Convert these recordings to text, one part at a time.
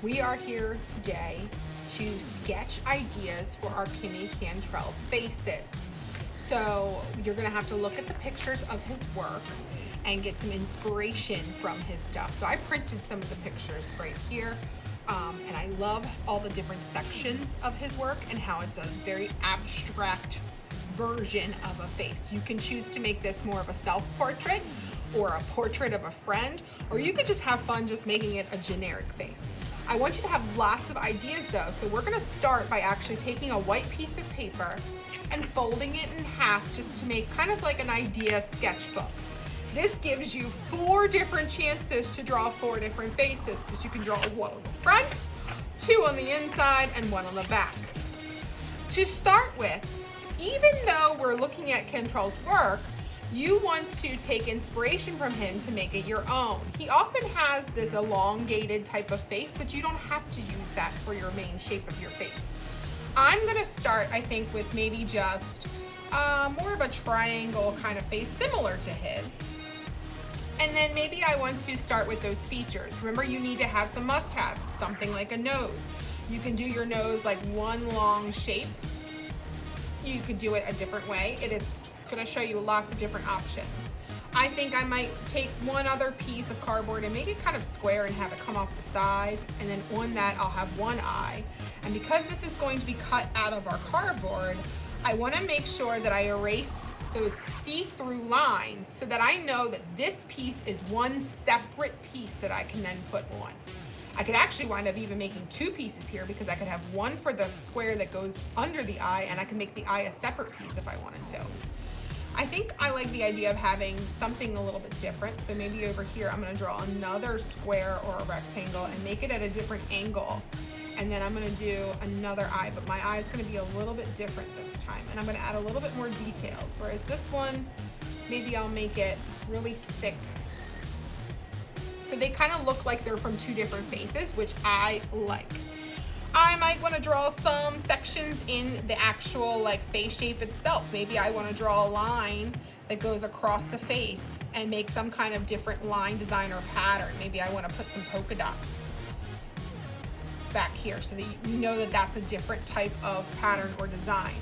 We are here today to sketch ideas for our Kimmy Cantrell faces. So you're gonna have to look at the pictures of his work and get some inspiration from his stuff. So I printed some of the pictures right here. And I love all the different sections of his work and how it's a very abstract version of a face. You can choose to make this more of a self-portrait or a portrait of a friend, or you could just have fun just making it a generic face. I want you to have lots of ideas though, so we're gonna start by actually taking a white piece of paper and folding it in half just to make kind of like an idea sketchbook. This gives you 4 different chances to draw 4 different faces, because you can draw one on the front, 2 on the inside, and 1 on the back. To start with, even though we're looking at Cantrell's work, you want to take inspiration from him to make it your own. He often has this elongated type of face, but you don't have to use that for your main shape of your face. I'm gonna start, I think, with maybe just more of a triangle kind of face, similar to his. And then maybe I want to start with those features. Remember, you need to have some must-haves, something like a nose. You can do your nose like one long shape. You could do it a different way. It is gonna show you lots of different options. I think I might take one other piece of cardboard and make it kind of square and have it come off the side. And then on that, I'll have one eye. And because this is going to be cut out of our cardboard, I wanna make sure that I erase those see-through lines so that I know that this piece is one separate piece that I can then put on. I could actually wind up even making 2 pieces here, because I could have one for the square that goes under the eye, and I can make the eye a separate piece if I wanted to. I think I like the idea of having something a little bit different. So maybe over here, I'm gonna draw another square or a rectangle and make it at a different angle. And then I'm gonna do another eye, but my eye is gonna be a little bit different this time. And I'm gonna add a little bit more details. Whereas this one, maybe I'll make it really thick. So they kind of look like they're from 2 different faces, which I like. I might want to draw some sections in the actual like face shape itself. Maybe I want to draw a line that goes across the face and make some kind of different line design or pattern. Maybe I want to put some polka dots back here so that you know that that's a different type of pattern or design.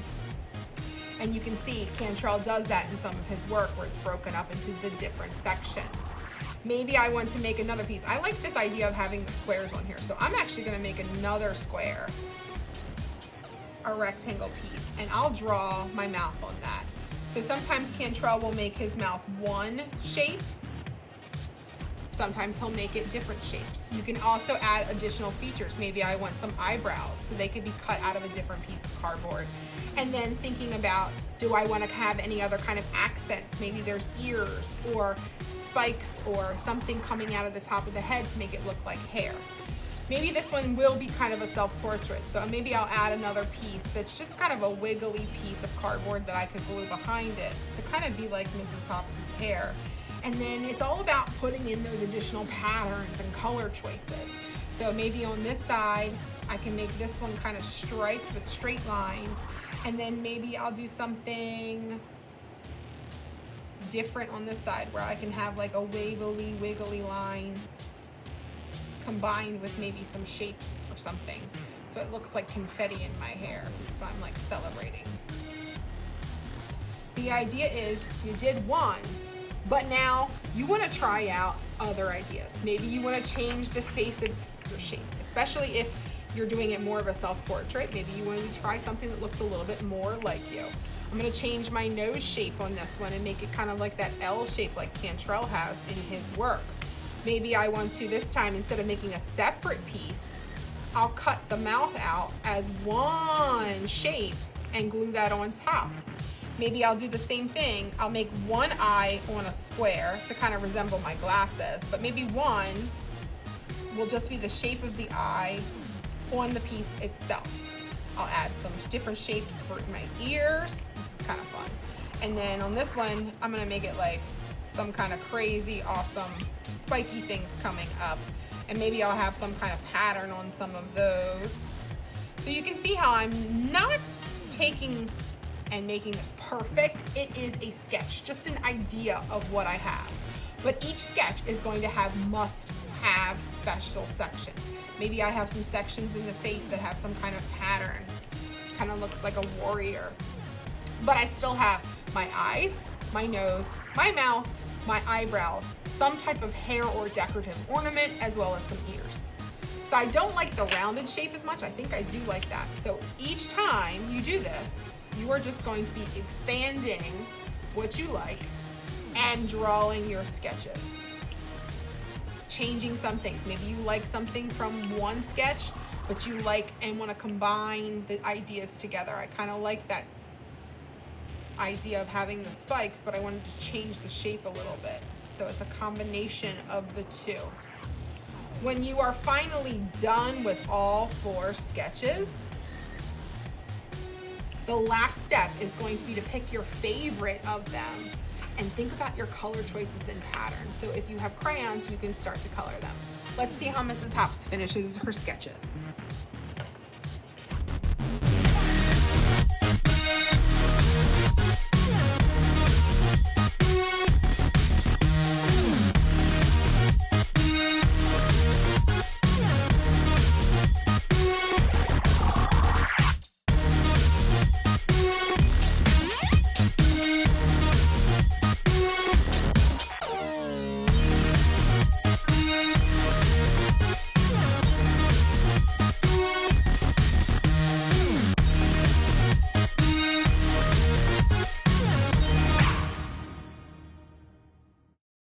And you can see Cantrell does that in some of his work, where it's broken up into the different sections. Maybe I want to make another piece. I like this idea of having the squares on here. So I'm actually gonna make another square, a rectangle piece, and I'll draw my mouth on that. So sometimes Cantrell will make his mouth one shape. Sometimes he'll make it different shapes. You can also add additional features. Maybe I want some eyebrows, so they could be cut out of a different piece of cardboard. And then thinking about, do I want to have any other kind of accents? Maybe there's ears or spikes or something coming out of the top of the head to make it look like hair. Maybe this one will be kind of a self-portrait. So maybe I'll add another piece that's just kind of a wiggly piece of cardboard that I could glue behind it to kind of be like Mrs. Hops's hair. And then it's all about putting in those additional patterns and color choices. So maybe on this side, I can make this one kind of striped with straight lines. And then maybe I'll do something different on this side, where I can have like a wiggly line combined with maybe some shapes or something. So it looks like confetti in my hair. So I'm like celebrating. The idea is you did one, but now you want to try out other ideas. Maybe you want to change this face of your shape, especially if you're doing it more of a self-portrait. Maybe you want to try something that looks a little bit more like you. I'm going to change my nose shape on this one and make it kind of like that L shape like Cantrell has in his work. Maybe I want to, this time, instead of making a separate piece, I'll cut the mouth out as one shape and glue that on top. Maybe I'll do the same thing. I'll make one eye on a square to kind of resemble my glasses, but maybe one will just be the shape of the eye on the piece itself. I'll add some different shapes for my ears. This is kind of fun. And then on this one, I'm gonna make it like some kind of crazy, awesome, spiky things coming up. And maybe I'll have some kind of pattern on some of those. So you can see how I'm not taking and making this perfect. It is a sketch, just an idea of what I have. But each sketch is going to have must have special sections. Maybe I have some sections in the face that have some kind of pattern. Kind of looks like a warrior. But I still have my eyes, my nose, my mouth, my eyebrows, some type of hair or decorative ornament, as well as some ears. So I don't like the rounded shape as much. I think I do like that. So each time you do this, you are just going to be expanding what you like and drawing your sketches. Changing some things. Maybe you like something from one sketch, but you like and want to combine the ideas together. I kind of like that idea of having the spikes, but I wanted to change the shape a little bit. So it's a combination of the two. When you are finally done with all 4 sketches, the last step is going to be to pick your favorite of them and think about your color choices and patterns. So if you have crayons, you can start to color them. Let's see how Mrs. Hops finishes her sketches.